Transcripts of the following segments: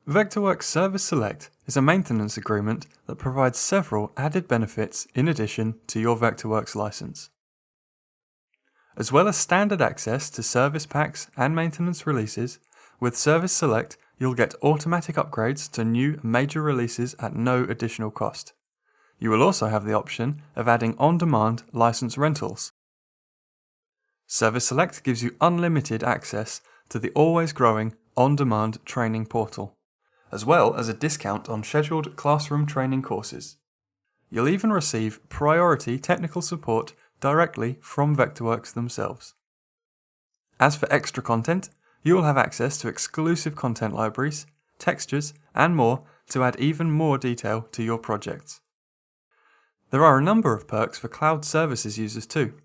Vectorworks Service Select is a maintenance agreement that provides several added benefits in addition to your Vectorworks license. As well as standard access to service packs and maintenance releases, with Service Select you'll get automatic upgrades to new major releases at no additional cost. You will also have the option of adding on-demand license rentals. Service Select gives you unlimited access to the always growing on-demand training portal, as well as a discount on scheduled classroom training courses. You'll even receive priority technical support directly from Vectorworks themselves. As for extra content, you will have access to exclusive content libraries, textures, and more to add even more detail to your projects. There are a number of perks for cloud services users too.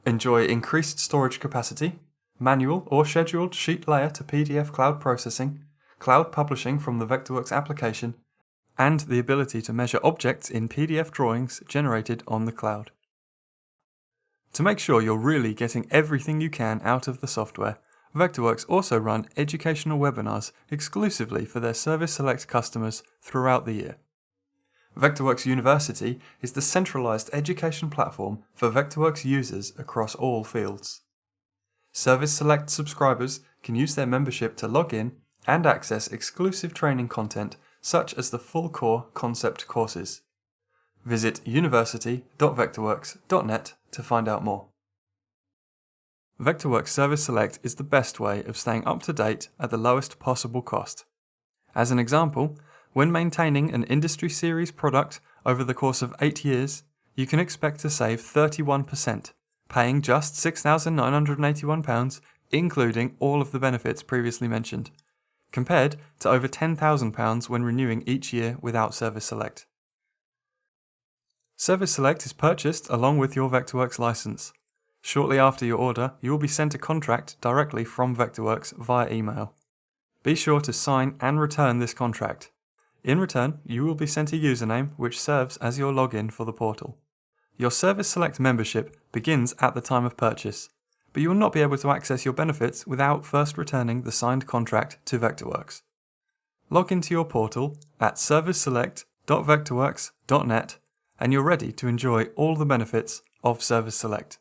Enjoy increased storage capacity, manual or scheduled sheet layer to PDF cloud processing, cloud publishing from the Vectorworks application, and the ability to measure objects in PDF drawings generated on the cloud. To make sure you're really getting everything you can out of the software, Vectorworks also run educational webinars exclusively for their Service Select customers throughout the year. Vectorworks University is the centralized education platform for Vectorworks users across all fields. Service Select subscribers can use their membership to log in and access exclusive training content such as the full core concept courses. Visit university.vectorworks.net to find out more. Vectorworks Service Select is the best way of staying up to date at the lowest possible cost. As an example, when maintaining an industry series product over the course of 8 years, you can expect to save 31%, paying just £6,981, including all of the benefits previously mentioned, compared to over £10,000 when renewing each year without Service Select. Service Select is purchased along with your Vectorworks license. Shortly after your order, you will be sent a contract directly from Vectorworks via email. Be sure to sign and return this contract. In return, you will be sent a username which serves as your login for the portal. Your Service Select membership begins at the time of purchase, but you will not be able to access your benefits without first returning the signed contract to Vectorworks. Log into your portal at serviceselect.vectorworks.net and you're ready to enjoy all the benefits of Service Select.